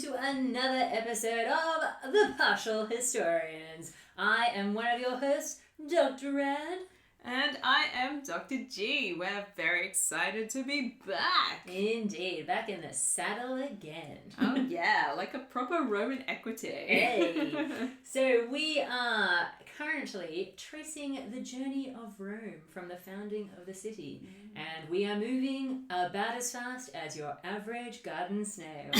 to another episode of The Partial Historians. I am one of your hosts, Dr. Rad. And I am Dr. G. We're very excited to be back. Indeed, back in the saddle again. Oh yeah, like a proper Roman equity. Hey. So we are currently tracing the journey of Rome from the founding of the city. And we are moving about as fast as your average garden snail.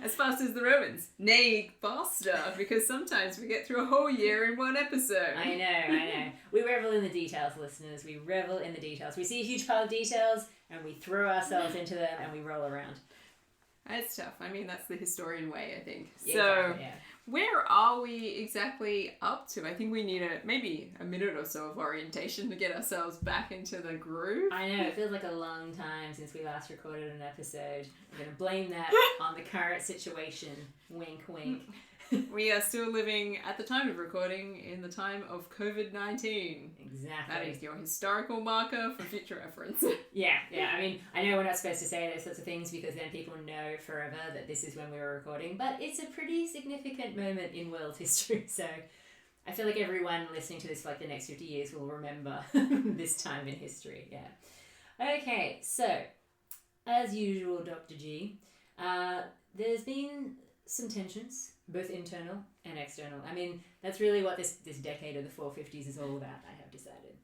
As fast as the Romans. Nay, faster, because sometimes we get through a whole year in one episode. I know. We revel in the details, listeners. We revel in the details. We see a huge pile of details and we throw ourselves into them and we roll around. It's tough. I mean, that's the historian way, I think. Yeah, So, exactly, yeah. Where are we exactly up to? I think we need maybe a minute or so of orientation to get ourselves back into the groove. I know, it feels like a long time since we last recorded an episode. I'm going to blame that on the current situation. Wink, wink. We are still living, at the time of recording, in the time of COVID-19. Exactly. That is your historical marker for future reference. Yeah. I mean, I know we're not supposed to say those sorts of things because then people know forever that this is when we were recording, but it's a pretty significant moment in world history, so I feel like everyone listening to this for like the next 50 years will remember this time in history, yeah. Okay, so, as usual, Dr. G, there's been some tensions, both internal and external. I mean, that's really what this decade of the 450s is all about, I have decided.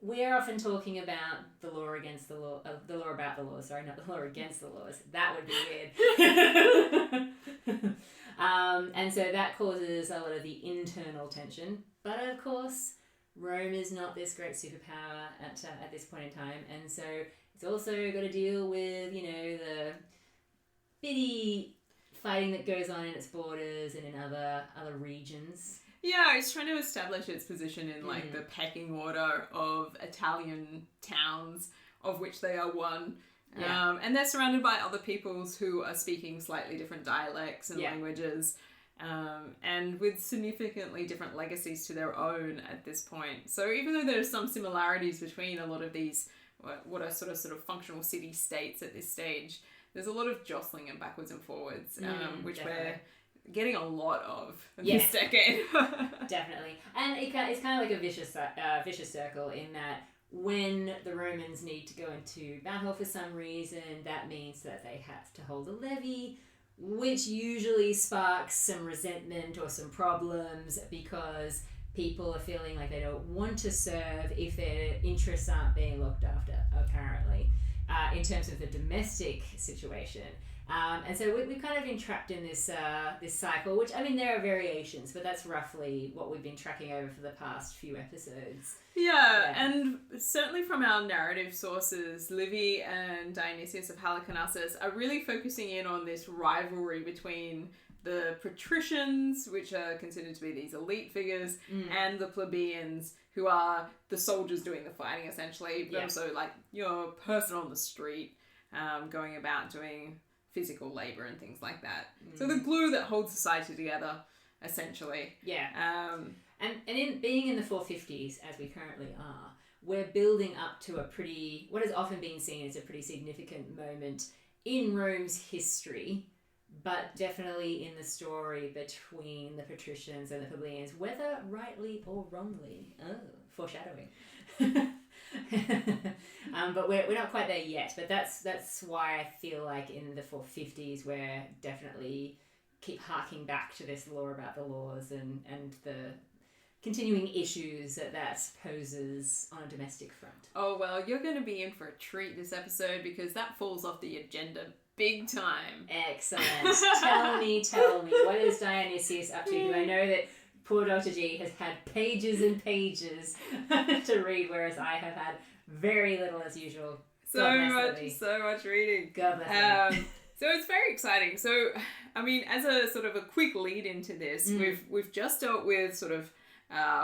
We're often talking about the law against the law, the law about the laws, sorry, not the law against the laws. That would be weird. And so that causes a lot of the internal tension. But of course, Rome is not this great superpower at this point in time. And so it's also got to deal with, the bitty fighting that goes on in its borders and in other regions. Yeah, it's trying to establish its position in the pecking order of Italian towns, of which they are one. Yeah. And they're surrounded by other peoples who are speaking slightly different dialects and languages, and with significantly different legacies to their own at this point. So even though there are some similarities between a lot of these, what are sort of functional city-states at this stage, there's a lot of jostling and backwards and forwards, which definitely. we're getting a lot of this decade. Definitely. And it's kind of like a vicious circle in that when the Romans need to go into battle for some reason, that means that they have to hold a levy, which usually sparks some resentment or some problems because people are feeling like they don't want to serve if their interests aren't being looked after, apparently, in terms of the domestic situation. And so we've kind of been trapped in this cycle, which, I mean, there are variations, but that's roughly what we've been tracking over for the past few episodes. Yeah, and certainly from our narrative sources, Livy and Dionysius of Halicarnassus are really focusing in on this rivalry between the patricians, which are considered to be these elite figures, and the plebeians, who are the soldiers doing the fighting, essentially, but also like your person on the street, going about doing physical labor and things like that. So the glue that holds society together, essentially. Yeah. And in being in the 450s, as we currently are, we're building up to what has often been seen as a pretty significant moment in Rome's history, but definitely in the story between the patricians and the plebeians, whether rightly or wrongly. Oh, foreshadowing. But we're not quite there yet. But that's why I feel like in the 450s we're definitely keep harking back to this law about the laws and the continuing issues that poses on a domestic front. Oh, well, you're going to be in for a treat this episode because that falls off the agenda big time. Excellent. Tell me, what is Dionysius up to? Because I know that poor Dr. G has had pages and pages to read, whereas I have had very little as usual. So much reading. God bless me. So it's very exciting. So, I mean, as a sort of a quick lead into this, we've just dealt with sort of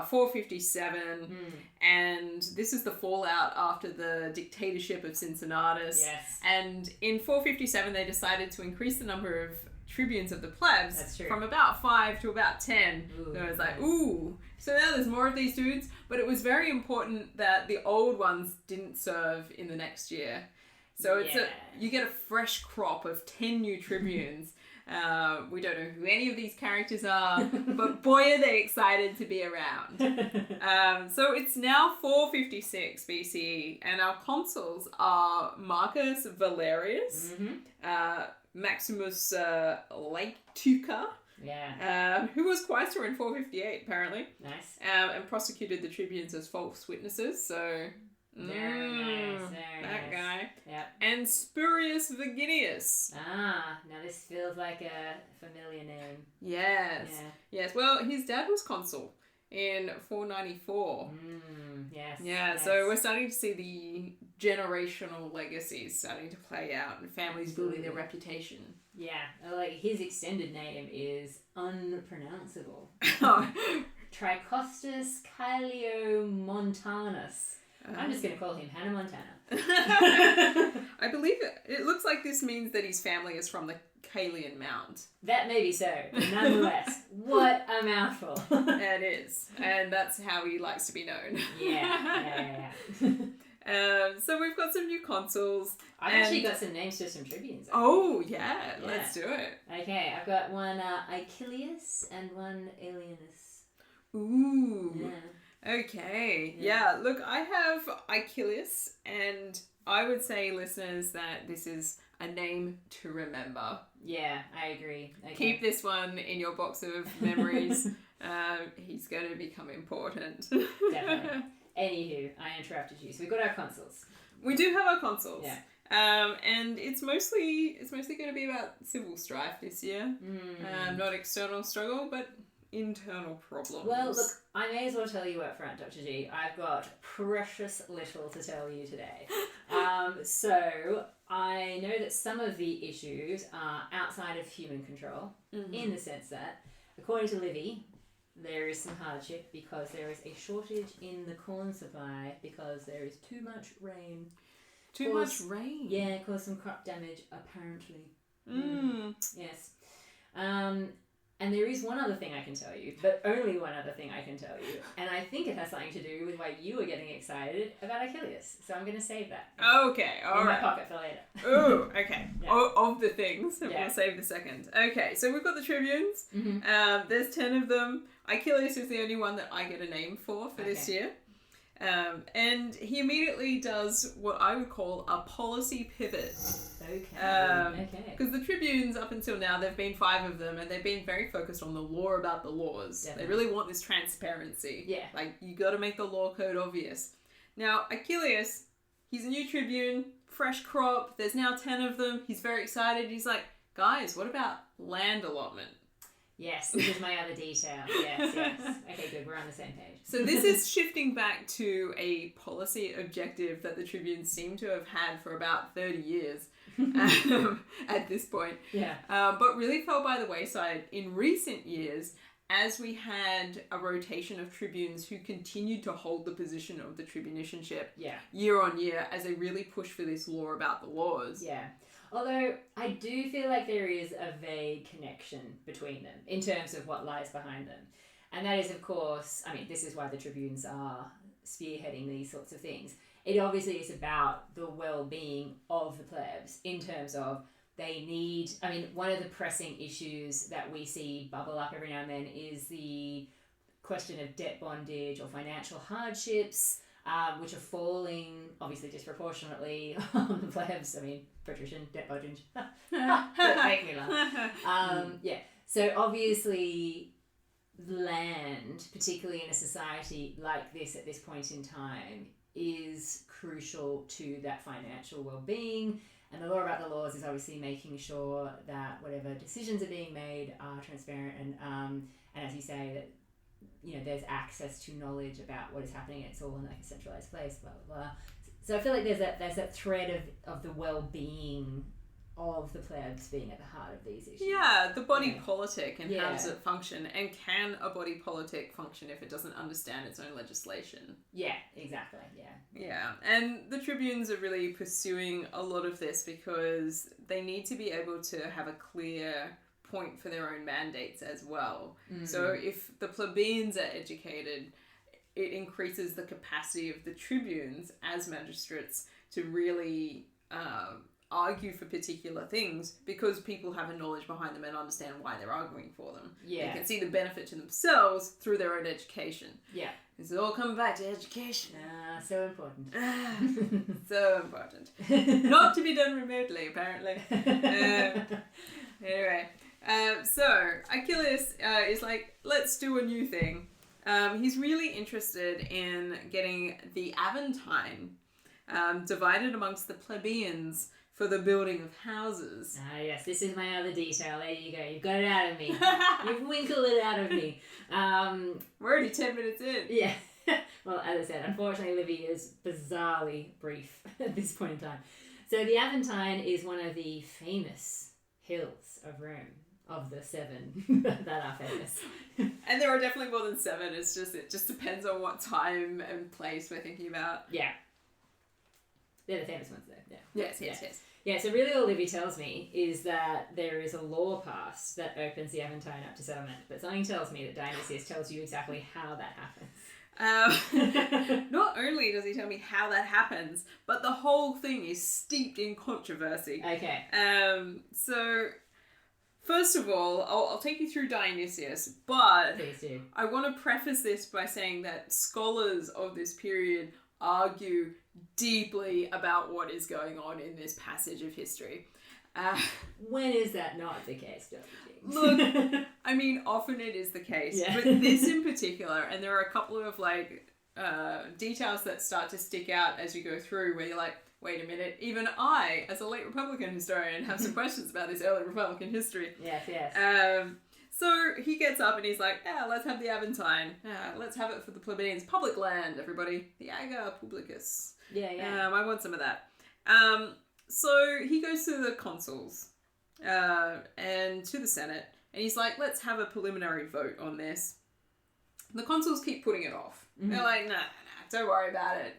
457, and this is the fallout after the dictatorship of Cincinnatus. Yes. And in 457, they decided to increase the number of tribunes of the plebs. That's true. From about 5 to about 10. Ooh, so it was like, so now there's more of these dudes, but it was very important that the old ones didn't serve in the next year. So you get a fresh crop of 10 new tribunes. We don't know who any of these characters are, but boy are they excited to be around. So it's now 456 BCE, and our consuls are Marcus Valerius, Maximus Laetuca, who was quaestor in 458 apparently. Nice. And prosecuted the tribunes as false witnesses, so... Very nice. That guy. Yep. And Spurius Virginius. Now this feels like a familiar name. Yes. Yeah. Yes, well, his dad was consul in 494. Yes. Yeah, yes. so we're starting to see the generational legacies starting to play out and families building their reputation. Yeah, like his extended name is unpronounceable. Tricostus Caeliomontanus. I'm just going to call him Hannah Montana. I believe it looks like this means that his family is from the Caelian Mount. That may be so, but nonetheless, what a mouthful. It is, and that's how he likes to be known. Yeah. So we've got some new consuls. I've actually got some names for some tribunes. Oh, yeah, let's do it. Okay, I've got one Icilius and one Alienus. Ooh. Yeah. Okay. Yeah, look, I have Icilius, and I would say, listeners, that this is a name to remember. Yeah, I agree. Okay. Keep this one in your box of memories. He's going to become important. Definitely. Anywho, I interrupted you. So we've got our consuls. We do have our consuls. Yeah. And it's mostly going to be about civil strife this year. Not external struggle, but internal problems. Well, look, I may as well tell you up front, Dr. G, I've got precious little to tell you today. So I know that some of the issues are outside of human control, in the sense that, according to Livy, there is some hardship because there is a shortage in the corn supply because there is too much rain. Too much rain? Yeah, caused some crop damage, apparently. Yes. And there is one other thing I can tell you, but only one other thing I can tell you. And I think it has something to do with why you were getting excited about Achilles. So I'm going to save that. Okay, all right. In my pocket for later. Oh, okay. Yeah. Of the things, we'll save the second. Okay, so we've got the tribunes. There's 10 of them. Achilles is the only one that I get a name for this year. And he immediately does what I would call a policy pivot. Okay. Because the tribunes, up until now, there've been 5 of them, and they've been very focused on the law about the laws. Definitely. They really want this transparency. Yeah. Like, you got to make the law code obvious. Now, Achilles, he's a new tribune, fresh crop. There's now 10 of them. He's very excited. He's like, guys, what about land allotment? Yes, this is my other detail. Yes. Okay, good. We're on the same page. So this is shifting back to a policy objective that the tribunes seem to have had for about 30 years at this point. Yeah. But really fell by the wayside in recent years as we had a rotation of tribunes who continued to hold the position of the tribunicianship year on year as they really pushed for this law about the laws. Yeah. Although I do feel like there is a vague connection between them in terms of what lies behind them. And that is, of course, I mean, this is why the tribunes are spearheading these sorts of things. It obviously is about the well-being of the plebs in terms of they need, I mean, one of the pressing issues that we see bubble up every now and then is the question of debt bondage or financial hardships, which are falling, obviously, disproportionately on the plebs. I mean, patrician, debt bondage. That make me laugh. So obviously, land, particularly in a society like this at this point in time, is crucial to that financial well-being. And the law about the laws is obviously making sure that whatever decisions are being made are transparent and as you say, that there's access to knowledge about what is happening. It's all in like a centralized place, blah, blah, blah. So I feel like there's that thread of the well-being of the plebs being at the heart of these issues. Yeah, the body politic and how does it function, and can a body politic function if it doesn't understand its own legislation? Yeah, exactly, Yeah, and the tribunes are really pursuing a lot of this because they need to be able to have a clear point for their own mandates as well. So if the plebeians are educated, it increases the capacity of the tribunes as magistrates to really argue for particular things because people have a knowledge behind them and understand why they're arguing for them. Yeah. They can see the benefit to themselves through their own education. Yeah. It's all coming back to education. So important. So important. Not to be done remotely, apparently. Anyway, so Achilles is like, let's do a new thing. He's really interested in getting the Aventine divided amongst the plebeians for the building of houses. Ah, yes, this is my other detail. There you go. You've got it out of me. You've winkled it out of me. We're already 10 minutes in. Yeah. Well, as I said, unfortunately, Livy is bizarrely brief at this point in time. So the Aventine is one of the famous hills of Rome, of the 7 that are famous. And there are definitely more than 7. It just depends on what time and place we're thinking about. Yeah. They're the famous ones, though. Yeah. Yes. Yeah, so really all Livy tells me is that there is a law passed that opens the Aventine up to settlement, but something tells me that Dionysius tells you exactly how that happens. Not only does he tell me how that happens, but the whole thing is steeped in controversy. Okay. So, first of all, I'll take you through Dionysius, but Please do. I want to preface this by saying that scholars of this period argue deeply about what is going on in this passage of history. When is that not the case, Dr. James? Look, I mean, often it is the case, Yeah. but this in particular, and there are a couple of details that start to stick out as you go through where you're like, wait a minute, even I, as a late Republican historian, have some questions about this early Republican history. Yes. So he gets up and he's like, yeah, let's have the Aventine. Let's have it for the plebeians. Public land, everybody. The Aga Publicus. Yeah. I want some of that. So he goes to the consuls and to the Senate, and he's like, let's have a preliminary vote on this. The consuls keep putting it off. Mm-hmm. They're like, nah, don't worry about it.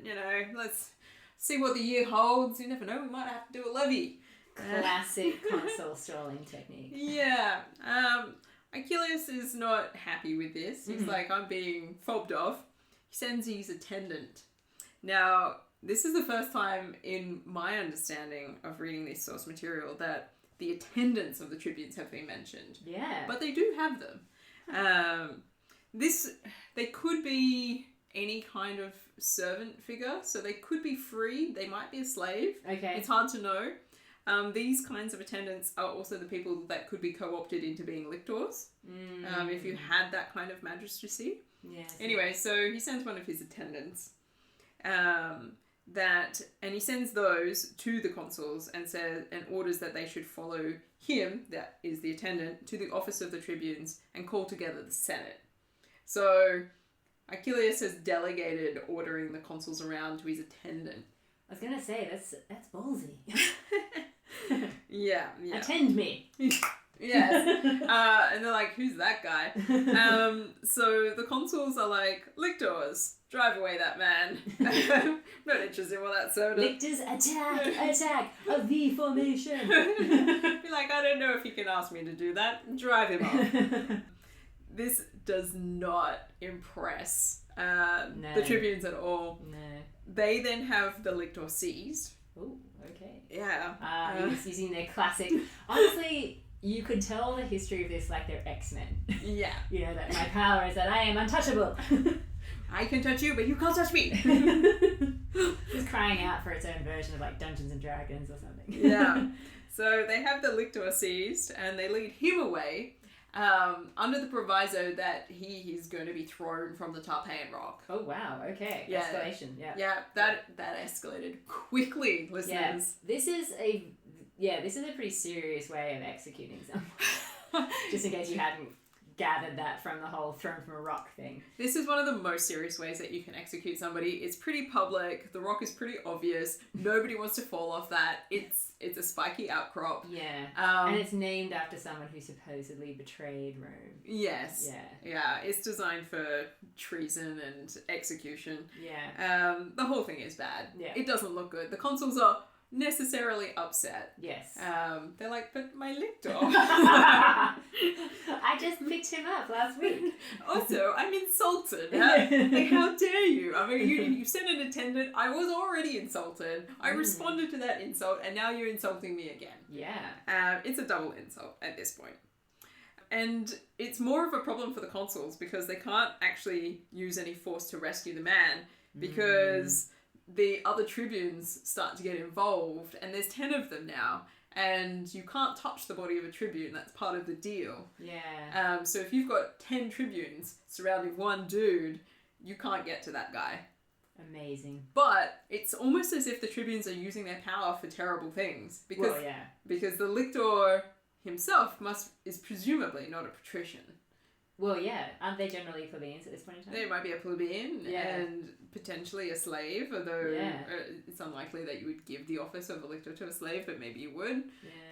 Let's see what the year holds. You never know, we might have to do a levy. Classic consul stalling technique. Yeah. Achilles is not happy with this. He's like, I'm being fobbed off. He sends his attendant. Now, this is the first time in my understanding of reading this source material that the attendants of the tribunes have been mentioned. Yeah. But they do have them. They could be any kind of servant figure, so they could be free. They might be a slave. Okay. It's hard to know. These kinds of attendants are also the people that could be co-opted into being lictors, if you had that kind of magistracy. Yes. Anyway, so he sends one of his attendants, and he sends those to the consuls and orders that they should follow him, that is the attendant, to the office of the tribunes and call together the Senate. So Achilles has delegated ordering the consuls around to his attendant. I was gonna say that's ballsy. Yeah. Attend me. Yes. And they're like, who's that guy? So the consuls are like, lictors, drive away that man. Not interested in what that soda. Lictors, attack, a V formation. Be like, I don't know if you can ask me to do that. Drive him off. This does not impress the tribunes at all. No. They then have the lictor seized. Oh, okay. Yeah. He's using their classic. Honestly, you could tell the history of this like they're X-Men. Yeah. That my power is that I am untouchable. I can touch you, but you can't touch me. Just crying out for its own version of like Dungeons and Dragons or something. Yeah. So they have the lictor seized and they lead him away under the proviso that he is going to be thrown from the Tarpeian Rock. Oh wow, okay. Yeah. Escalation, yeah. Yeah, that escalated quickly, listeners. Yeah. This is a pretty serious way of executing someone. Just in case you hadn't gathered that from the whole thrown from a rock thing. This is one of the most serious ways that you can execute somebody. It's pretty public. The rock is pretty obvious. Nobody wants to fall off that. It's a spiky outcrop. Yeah. And it's named after someone who supposedly betrayed Rome. Yes. Yeah. Yeah. It's designed for treason and execution. Yeah. The whole thing is bad. Yeah. It doesn't look good. The consuls are necessarily upset. Yes. They're like, but my lictor. I just picked him up last week. Also, I'm insulted. How dare you? I mean, you sent an attendant. I was already insulted. I responded to that insult, and now you're insulting me again. Yeah. It's a double insult at this point. And it's more of a problem for the consuls because they can't actually use any force to rescue the man because the other tribunes start to get involved, and there's 10 of them now, and you can't touch the body of a tribune. That's part of the deal. Yeah. So if you've got 10 tribunes surrounding one dude, you can't get to that guy. Amazing. But it's almost as if the tribunes are using their power for terrible things because because the lictor himself is presumably not a patrician. Well, yeah. Aren't they generally plebeians at this point in time? They might be a plebeian and potentially a slave, although it's unlikely that you would give the office of a lictor to a slave, but maybe you would.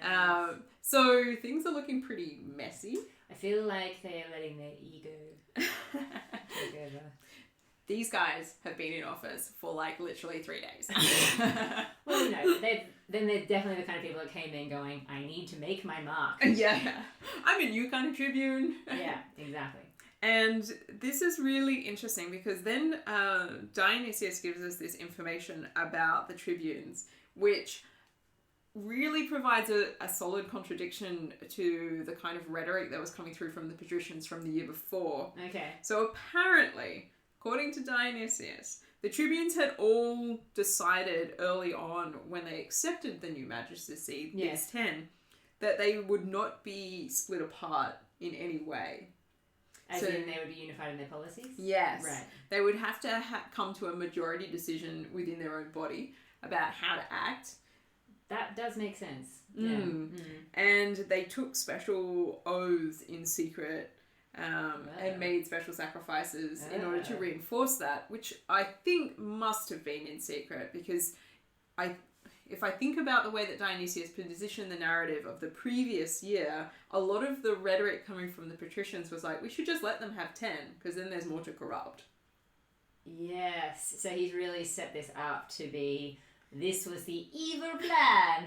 Yeah. So things are looking pretty messy. I feel like they are letting their ego take over. These guys have been in office for like literally 3 days. Well, you know, they're definitely the kind of people that came in going, I need to make my mark. Yeah. I'm a new kind of tribune. Yeah, exactly. And this is really interesting because then Dionysius gives us this information about the tribunes, which really provides a solid contradiction to the kind of rhetoric that was coming through from the patricians from the year before. Okay. So apparently, according to Dionysius, the tribunes had all decided early on when they accepted the new magistracy, these 10, that they would not be split apart in any way. As in they would be unified in their policies? Yes. Right. They would have to come to a majority decision within their own body about how to act. That does make sense. Yeah. And they took special oaths in secret and made special sacrifices in order to reinforce that, which I think must have been in secret because if I think about the way that Dionysius positioned the narrative of the previous year, a lot of the rhetoric coming from the patricians was like, we should just let them have 10 because then there's more to corrupt. Yes, so he's really set this up to be, this was the evil plan,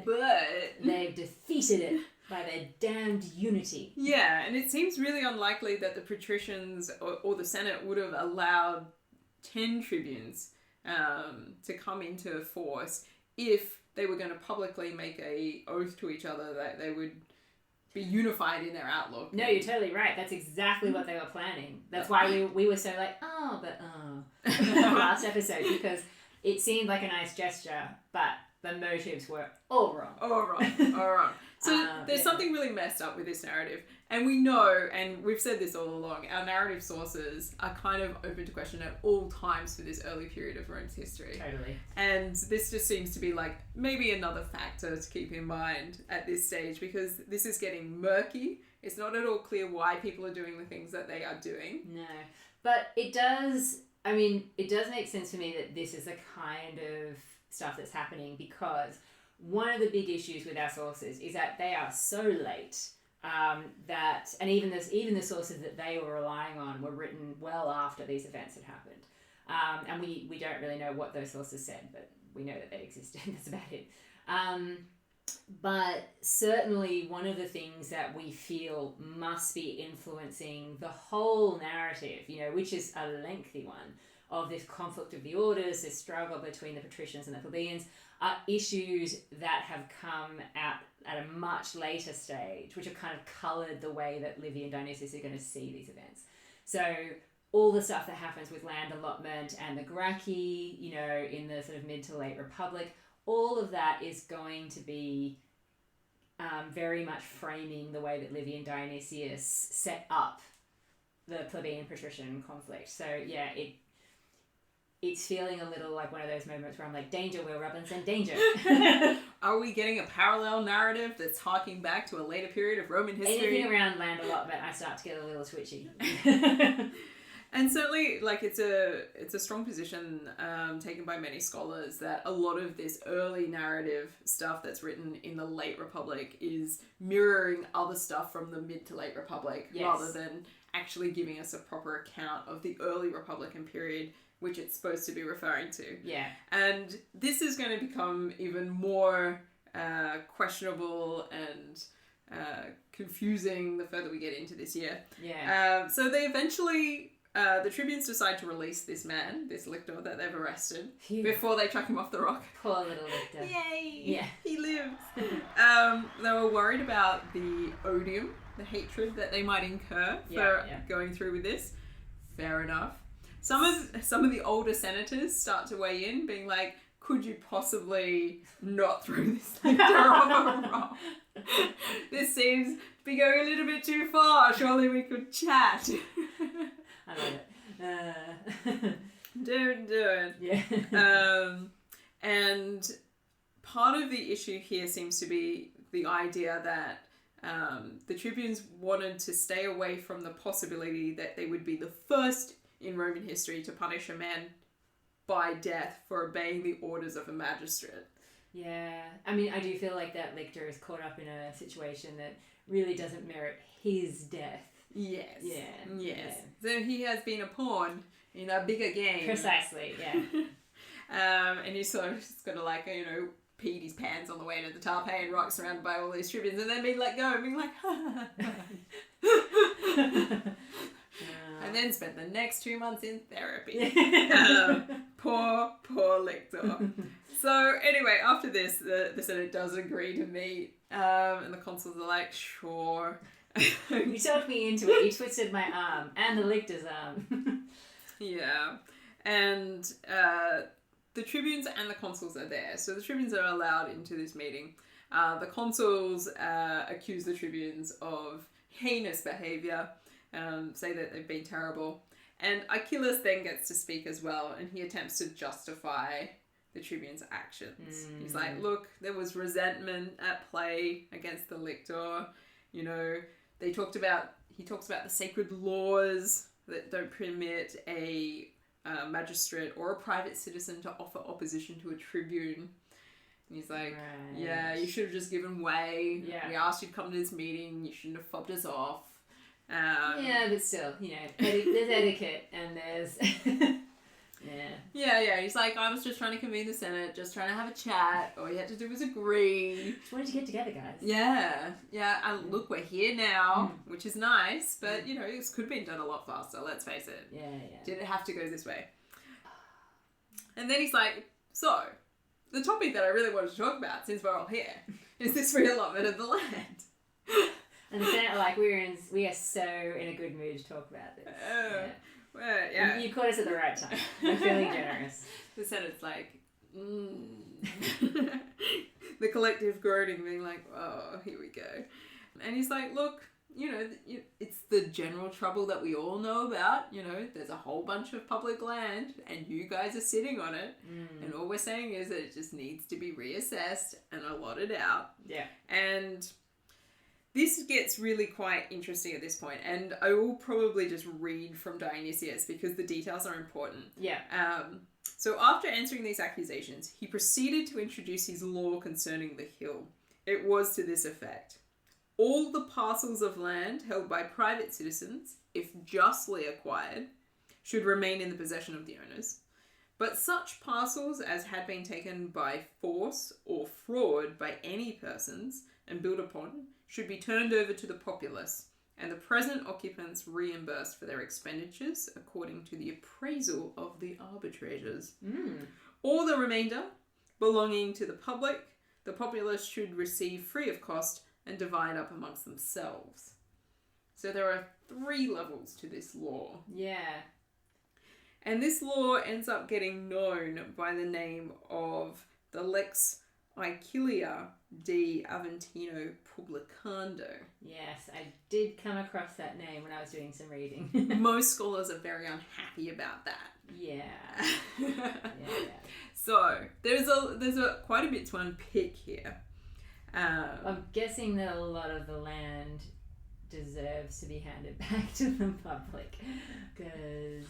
but they've defeated it by their damned unity. Yeah, and it seems really unlikely that the patricians or the Senate would have allowed 10 tribunes to come into force if they were going to publicly make a oath to each other that they would be unified in their outlook. No, you're totally right. That's exactly what they were planning. That's why we were so like, last episode, because it seemed like a nice gesture, but the motives were all wrong. All wrong. So there's something really messed up with this narrative. And we know, and we've said this all along, our narrative sources are kind of open to question at all times for this early period of Rome's history. Totally. And this just seems to be like maybe another factor to keep in mind at this stage because this is getting murky. It's not at all clear why people are doing the things that they are doing. No. But it does make sense to me that this is the kind of stuff that's happening because one of the big issues with our sources is that they are so late that, and even the sources that they were relying on were written well after these events had happened. And we don't really know what those sources said, but we know that they existed. That's about it. But certainly one of the things that we feel must be influencing the whole narrative, which is a lengthy one, of this conflict of the orders, this struggle between the patricians and the plebeians, are issues that have come out at a much later stage, which have kind of coloured the way that Livy and Dionysius are going to see these events. So all the stuff that happens with land allotment and the Gracchi, in the sort of mid to late Republic, all of that is going to be very much framing the way that Livy and Dionysius set up the plebeian-patrician conflict. So yeah, it's feeling a little like one of those moments where I'm like, danger, Will Robinson, danger. Are we getting a parallel narrative that's harking back to a later period of Roman history? Anything around land allotment, I start to get a little twitchy. And certainly, it's a strong position taken by many scholars that a lot of this early narrative stuff that's written in the late Republic is mirroring other stuff from the mid to late Republic rather than actually giving us a proper account of the early Republican period, which it's supposed to be referring to. Yeah. And this is going to become even more questionable and confusing the further we get into this year. Yeah. So they eventually, the Tribunes decide to release this man, this lictor that they've arrested, Phew. before they chuck him off the rock. Poor little Victor. Yay! Yeah. He lives. They were worried about the odium, the hatred that they might incur for going through with this. Fair enough. Some of the older senators start to weigh in, being like, could you possibly not throw this lictor off a rock? This seems to be going a little bit too far. Surely we could chat. I love it. Don't do it. Yeah. And part of the issue here seems to be the idea that the Tribunes wanted to stay away from the possibility that they would be the first in Roman history to punish a man by death for obeying the orders of a magistrate. Yeah. I mean, I do feel like that lictor is caught up in a situation that really doesn't merit his death. Yes. Yeah. Yes. Yeah. So he has been a pawn in a bigger game. Precisely, yeah. And he's sort of just got to, like, you know, peed his pants on the way to the Tarpeian Rock surrounded by all these Tribunes and then being let go and being like, and then spent the next 2 months in therapy. Poor lictor. So anyway, after this, the Senate does agree to meet, and the consuls are like, sure. You talked me into it. You twisted my arm and the lictor's arm. Yeah. And the Tribunes and the consuls are there. So the Tribunes are allowed into this meeting. The consuls accuse the Tribunes of heinous behaviour, say that they've been terrible. And Achilles then gets to speak as well, and he attempts to justify the Tribunes' actions. He's like, look, there was resentment at play against the lictor. You know, he talks about the sacred laws that don't permit a magistrate or a private citizen to offer opposition to a tribune. And he's like, right. Yeah, you should have just given way. Yeah. We asked you to come to this meeting. You shouldn't have fobbed us off. Yeah, but still, you know, there's etiquette and there's... Yeah. He's like, I was just trying to convene the Senate, just trying to have a chat. All you had to do was agree. Just wanted to get together, guys. Yeah. And look, we're here now, which is nice, but, you know, this could have been done a lot faster, let's face it. Yeah. Didn't have to go this way. And then he's like, so, the topic that I really wanted to talk about, since we're all here, is this reallotment of the land. And the Senate are like, we are so in a good mood to talk about this. Well, yeah. You caught us at the right time. We're feeling generous. The Senate's like, The collective groaning being like, oh, here we go. And he's like, look, you know, it's the general trouble that we all know about. You know, there's a whole bunch of public land and you guys are sitting on it. And all we're saying is that it just needs to be reassessed and allotted out. Yeah. And this gets really quite interesting at this point, and I will probably just read from Dionysius because the details are important. Yeah. So after answering these accusations, he proceeded to introduce his law concerning the hill. It was to this effect. All the parcels of land held by private citizens, if justly acquired, should remain in the possession of the owners. But such parcels as had been taken by force or fraud by any persons and built upon should be turned over to the populace, and the present occupants reimbursed for their expenditures according to the appraisal of the arbitrators. All the remainder, belonging to the public, the populace should receive free of cost and divide up amongst themselves. So there are 3 levels to this law. Yeah. And this law ends up getting known by the name of the Lex Aequilia de Aventino Publicando. Yes, I did come across that name when I was doing some reading. Most scholars are very unhappy about that. Yeah. So there's a quite a bit to unpick here. I'm guessing that a lot of the land deserves to be handed back to the public. Because,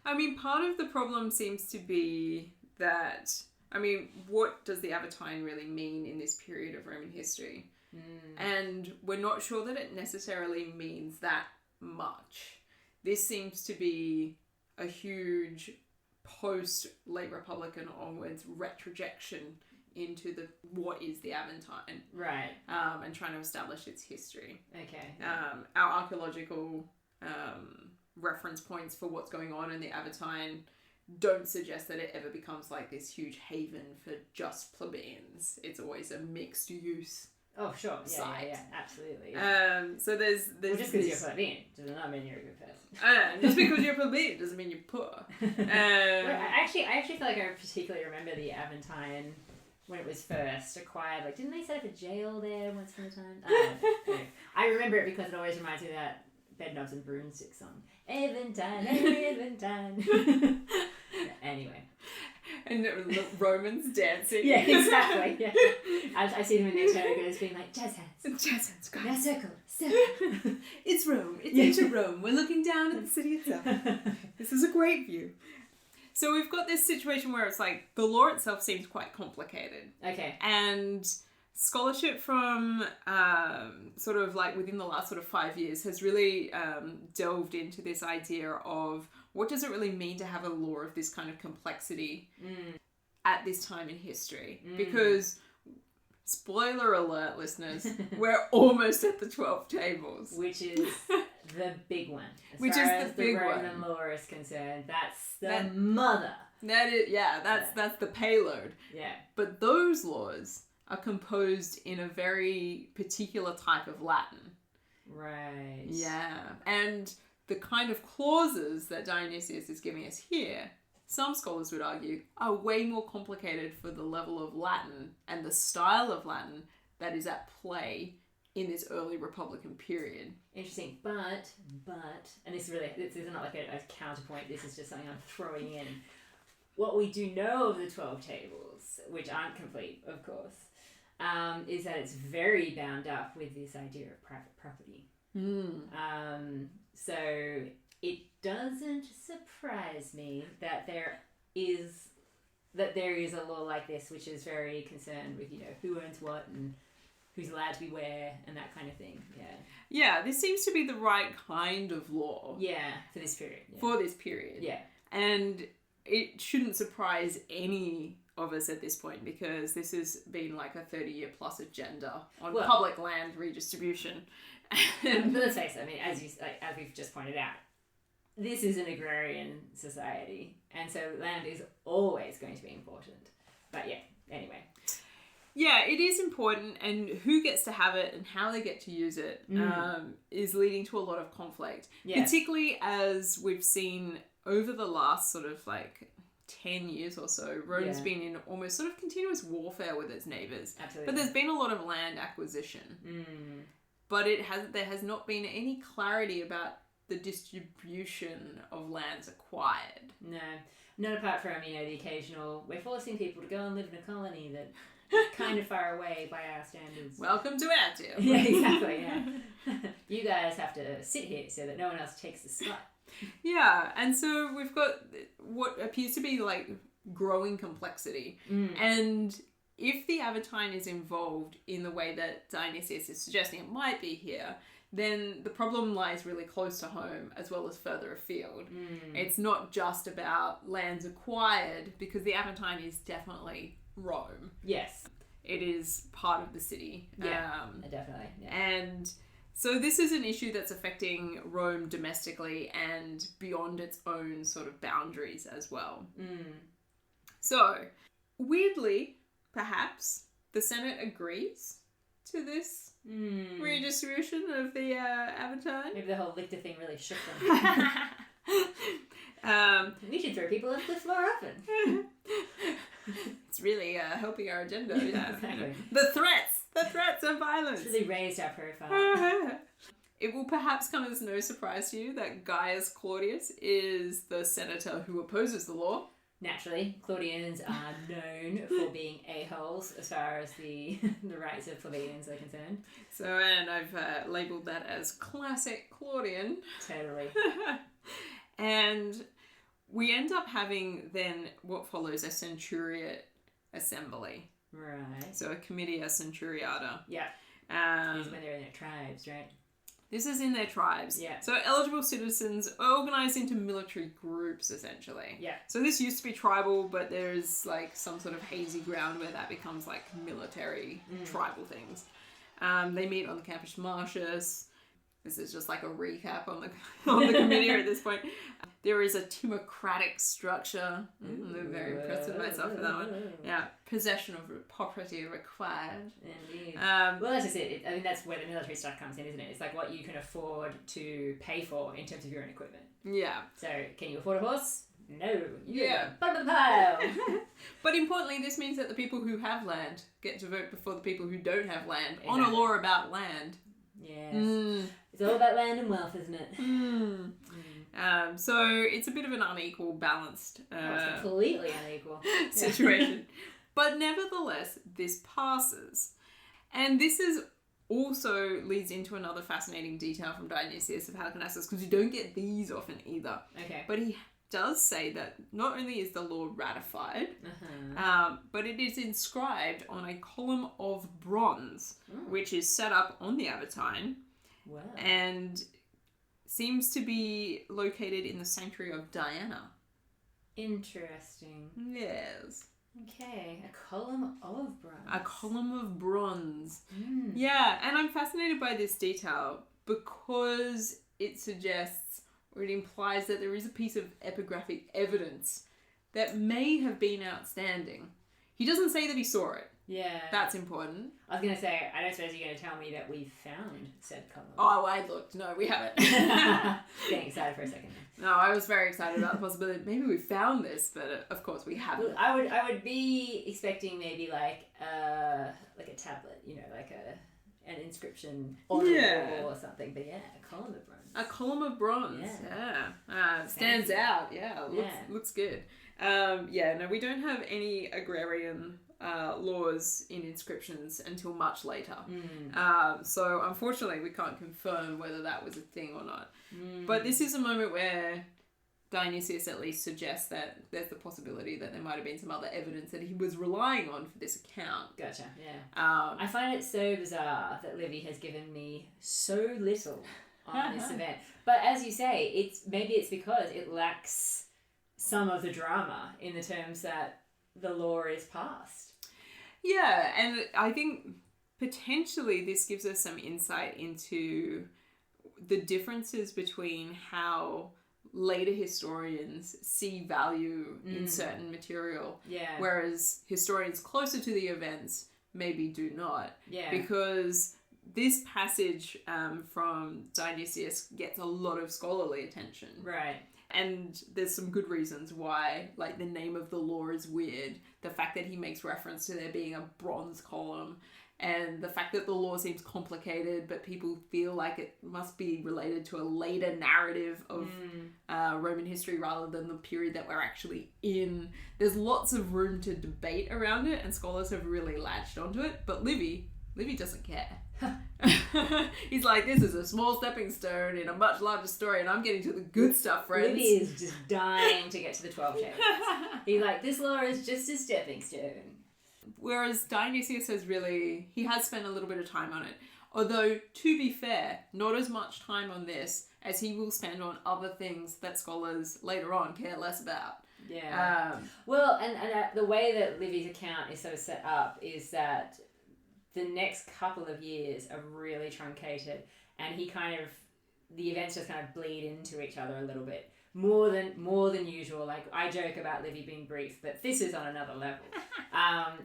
I mean, part of the problem seems to be that, I mean, what does the Aventine really mean in this period of Roman history? And we're not sure that it necessarily means that much. This seems to be a huge post-late Republican onwards retrojection into what is the Aventine. Right. And trying to establish its history. Okay. Our archaeological reference points for what's going on in the Aventine don't suggest that it ever becomes like this huge haven for just plebeians. It's always a mixed use. Oh, sure. Site. Yeah, absolutely. Yeah. So there's well, just because you're plebeian does not mean you're a good person. Just because you're plebeian doesn't mean you're poor. Well, I actually feel like I particularly remember the Aventine when it was first acquired. Like, didn't they set up a jail there once upon a time? Anyway, I remember it because it always reminds me of that Bedknobs and Broomstick song. Aventine, Aventine. Anyway. And the Romans dancing. Yeah, exactly. Yeah. I see them in their togas being like, jazz hands. Jazz hands, guys. Now circle. It's Rome. It's ancient Rome. We're looking down at the city itself. This is a great view. So we've got this situation where it's like the law itself seems quite complicated. Okay. And scholarship from sort of like within the last sort of 5 years has really delved into this idea of what does it really mean to have a law of this kind of complexity at this time in history? Because, spoiler alert, listeners, we're almost at the 12 tables. Which is the big one. Which is the big one. As the Roman law is concerned, that's the mother. That is, that's the payload. Yeah. But those laws are composed in a very particular type of Latin. Right. Yeah. And the kind of clauses that Dionysius is giving us here, some scholars would argue, are way more complicated for the level of Latin and the style of Latin that is at play in this early Republican period. Interesting. But, and this is not like a counterpoint, this is just something I'm throwing in. What we do know of the 12 tables, which aren't complete, of course, is that it's very bound up with this idea of private property. So it doesn't surprise me that there is a law like this which is very concerned with, who owns what and who's allowed to be where and that kind of thing. Yeah, this seems to be the right kind of law. Yeah, for this period. Yeah. For this period. Yeah. And it shouldn't surprise any of us at this point because this has been like a 30-year plus agenda on public land redistribution. But let's face it, I mean, as we've just pointed out, this is an agrarian society, and so land is always going to be important. But yeah, anyway. Yeah, it is important, and who gets to have it and how they get to use it is leading to a lot of conflict. Yeah. Particularly as we've seen over the last sort of like 10 years or so, Rome's been in almost sort of continuous warfare with its neighbours. Absolutely. But there's been a lot of land acquisition. But there has not been any clarity about the distribution of lands acquired. No. Not apart from, the occasional, we're forcing people to go and live in a colony that kind of far away by our standards. Welcome to Antioch. Yeah, exactly, yeah. You guys have to sit here so that no one else takes the spot. Yeah, and so we've got what appears to be like growing complexity. And if the Aventine is involved in the way that Dionysius is suggesting it might be here, then the problem lies really close to home as well as further afield. It's not just about lands acquired, because the Aventine is definitely Rome. Yes. It is part of the city. Yeah, definitely. Yeah. And so this is an issue that's affecting Rome domestically and beyond its own sort of boundaries as well. So, weirdly, perhaps, the Senate agrees to this redistribution of the Aventine. Maybe the whole lictor thing really shook them. We should throw people off the floor often. It's really helping our agenda. Yeah. Exactly. The threats of violence. It's really raised our profile. It will perhaps come as no surprise to you that Gaius Claudius is the senator who opposes the law. Naturally, Claudians are known for being a-holes as far as the rights of plebeians are concerned. So, and I've labelled that as classic Claudian. Totally. And we end up having then what follows a centuriate assembly. Right. So a comitia centuriata. Yeah. These when they're in their tribes, right? This is in their tribes. Yeah. So eligible citizens are organised into military groups, essentially. Yeah. So this used to be tribal, but there's like some sort of hazy ground where that becomes like military tribal things. They meet on the Campus Martius. This is just like a recap on the committee at this point. There is a timocratic structure. I'm very impressed with myself for that one. Yeah, possession of property required. Indeed. Well, that's just it. I mean, that's where the military stuff comes in, isn't it? It's like what you can afford to pay for in terms of your own equipment. Yeah. So, can you afford a horse? No. Yeah. Bottom of the pile. But importantly, this means that the people who have land get to vote before the people who don't have land on Exactly. a law about land. Yes. It's all about land and wealth, isn't it? So it's a bit of an unequal, balanced It's completely unequal situation. But nevertheless, this passes. And this is also leads into another fascinating detail from Dionysius of Halicarnassus, because you don't get these often either. Okay. But he does say that not only is the law ratified, but it is inscribed on a column of bronze, which is set up on the Aventine. Wow. And seems to be located in the sanctuary of Diana. Interesting. Yes. Okay, a column of bronze. A column of bronze. Yeah, and I'm fascinated by this detail because it suggests or it implies that there is a piece of epigraphic evidence that may have been outstanding. He doesn't say that he saw it. Yeah. That's important. I was going to say, I don't suppose you're going to tell me that we've found said column. Oh, I looked. No, we haven't. Getting excited for a second. No, I was very excited about the possibility. Maybe we found this, but of course we haven't. I would be expecting maybe like a tablet, you know, like an inscription on a wall or something. But yeah, a column of bronze. A column of bronze. Yeah. Stands out. Yeah. Looks good. No, we don't have any agrarian laws in inscriptions until much later. So unfortunately we can't confirm whether that was a thing or not. But this is a moment where Dionysius at least suggests that there's the possibility that there might have been some other evidence that he was relying on for this account. Gotcha, yeah. I find it so bizarre that Livy has given me so little on this event. But as you say, maybe it's because it lacks some of the drama in the terms that the law is passed. Yeah, and I think potentially this gives us some insight into the differences between how later historians see value in certain material, whereas historians closer to the events maybe do not. Yeah. Because this passage from Dionysius gets a lot of scholarly attention. Right. And there's some good reasons why, like the name of the law is weird. The fact that he makes reference to there being a bronze column, and the fact that the law seems complicated, but people feel like it must be related to a later narrative of Roman history rather than the period that we're actually in. There's lots of room to debate around it, and scholars have really latched onto it. But Livy doesn't care. He's like, this is a small stepping stone in a much larger story, and I'm getting to the good stuff, friends. Livy is just dying to get to the 12 tables. He's like, this law is just a stepping stone. Whereas Dionysius he has spent a little bit of time on it. Although, to be fair, not as much time on this as he will spend on other things that scholars later on care less about. Yeah. Well, and the way that Livy's account is sort of set up is that the next couple of years are really truncated, and the events just kind of bleed into each other a little bit. More than usual. Like, I joke about Livy being brief, but this is on another level.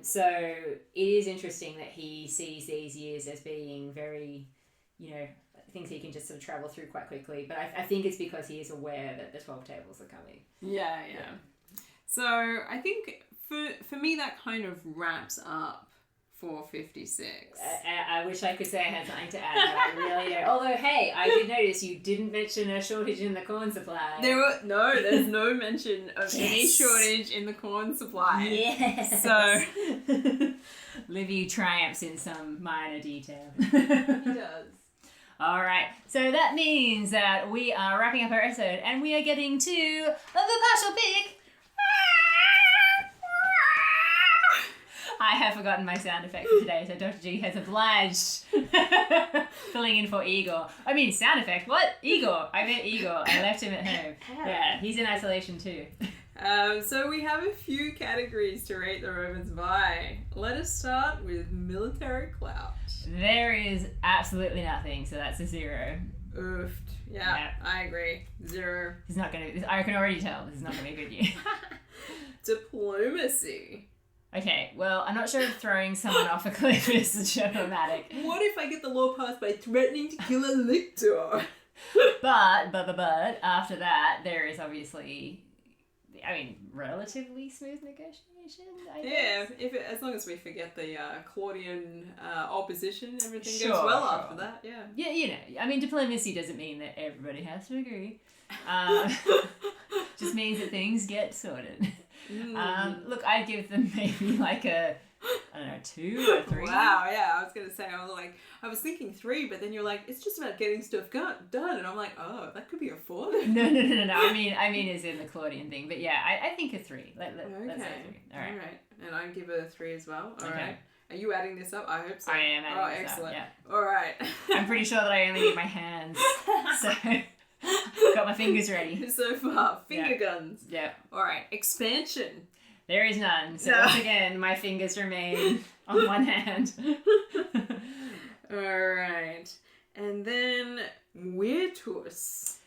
So it is interesting that he sees these years as being very, things he can just sort of travel through quite quickly. But I think it's because he is aware that the 12 tables are coming. Yeah. So I think for me that kind of wraps up 456. I wish I could say I had something to add, but I really don't. Although, hey, I did notice you didn't mention a shortage in the corn supply. There's no mention of any shortage in the corn supply. Yes. So Livy triumphs in some minor detail. He does. All right, so that means that we are wrapping up our episode, and we are getting to the partial pick. I have forgotten my sound effect for today, so Dr. G has obliged filling in for Igor. I mean, sound effect, what? Igor. I meant Igor. I left him at home. Yeah, he's in isolation too. So we have a few categories to rate the Romans by. Let us start with military clout. There is absolutely nothing, so that's a 0. Oofed. Yeah, I agree. 0. He's not gonna. I can already tell this is not gonna be a good year. Diplomacy. Okay, well, I'm not sure if throwing someone off a cliff is diplomatic. What if I get the law passed by threatening to kill a lictor? But after that, there is obviously, I mean, relatively smooth negotiation, I guess. Yeah, as long as we forget the Claudian opposition, everything goes well after that, yeah. Yeah, you know, I mean, diplomacy doesn't mean that everybody has to agree. Just means that things get sorted. Look, I'd give them maybe like a, I don't know, 2 or 3. Wow, yeah, I was going to say, I was thinking 3, but then you're like, it's just about getting stuff done, and I'm like, oh, that could be a 4. No, I mean as in the Claudian thing, but yeah, I think a 3. Let's say 3. All right. And I'd give it a 3 as well. All right. Are you adding this up? I hope so. I am adding this excellent. up, yeah. All right. I'm pretty sure that I only need my hands, so got my fingers ready. So far, finger guns. Yeah. All right, expansion. There is none. So once again, my fingers remain on one hand. All right. And then hiatus.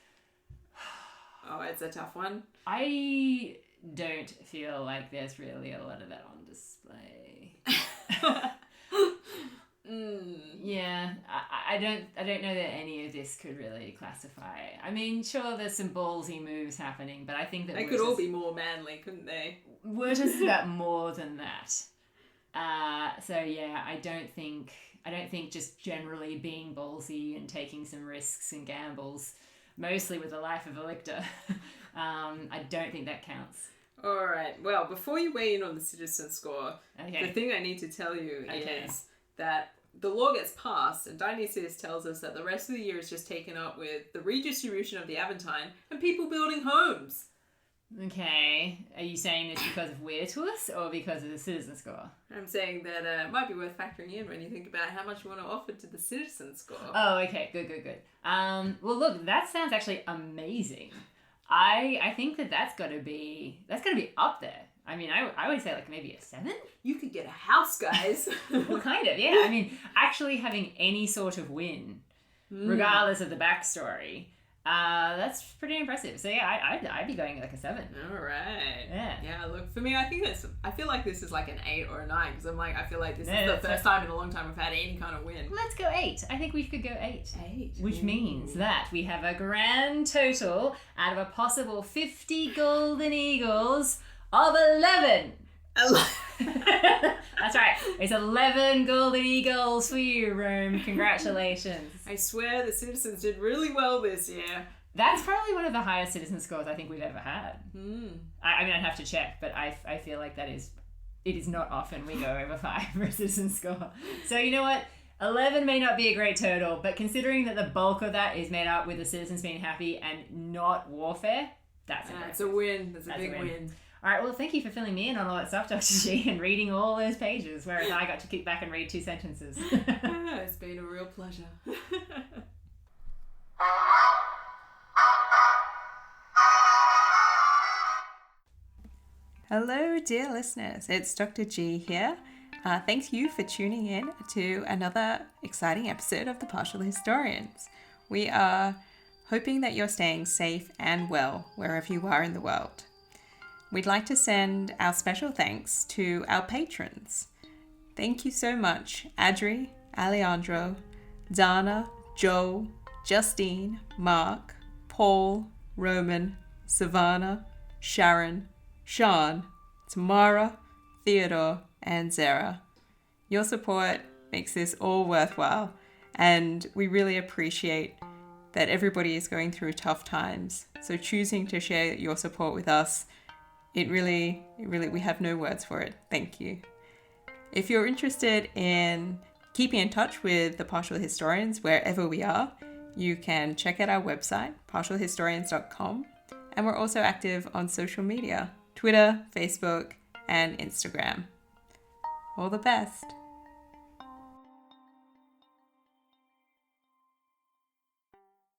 Oh, it's a tough one. I don't feel like there's really a lot of that on display. Yeah, I don't know that any of this could really classify. I mean, sure, there's some ballsy moves happening, but I think that they could all be more manly, couldn't they? We're just about more than that. So yeah, I don't think just generally being ballsy and taking some risks and gambles, mostly with the life of a lictor, I don't think that counts. All right. Well, before you weigh in on the citizen score, the thing I need to tell you is that the law gets passed, and Dionysius tells us that the rest of the year is just taken up with the redistribution of the Aventine and people building homes. Okay. Are you saying this because of hiatus or because of the citizen score? I'm saying that it might be worth factoring in when you think about how much you want to offer to the citizen score. Oh, okay. Good. Well, look, that sounds actually amazing. I think that's got to be up there. I mean, I would say like maybe a 7. You could get a house, guys. Well, kind of, yeah. I mean, actually having any sort of win, regardless of the backstory, that's pretty impressive. So yeah, I'd be going like a 7. All right. Yeah. Look, for me, I feel like this is like an 8 or a 9 because I feel like this is the first time in a long time we've had any kind of win. Let's go 8. I think we could go 8. 8. Which means that we have a grand total out of a possible 50 golden eagles of 11. That's right. It's 11 golden eagles for you, Rome. Congratulations. I swear the citizens did really well this year. That's probably one of the highest citizen scores I think we've ever had. I mean, I'd have to check, but I feel like it is not often we go over 5 for a citizen score. So you know what? 11 may not be a great total, but considering that the bulk of that is made up with the citizens being happy and not warfare, that's impressive. It's a win. That's a big win. All right, well, thank you for filling me in on all that stuff, Dr. G, and reading all those pages, whereas I got to kick back and read 2 sentences. It's been a real pleasure. Hello, dear listeners. It's Dr. G here. Thank you for tuning in to another exciting episode of The Partial Historians. We are hoping that you're staying safe and well wherever you are in the world. We'd like to send our special thanks to our patrons. Thank you so much, Adri, Alejandro, Dana, Joe, Justine, Mark, Paul, Roman, Savannah, Sharon, Sean, Tamara, Theodore, and Zara. Your support makes this all worthwhile, and we really appreciate that everybody is going through tough times. So choosing to share your support with us, it really, we have no words for it. Thank you. If you're interested in keeping in touch with the Partial Historians wherever we are, you can check out our website, partialhistorians.com, and we're also active on social media, Twitter, Facebook, and Instagram. All the best.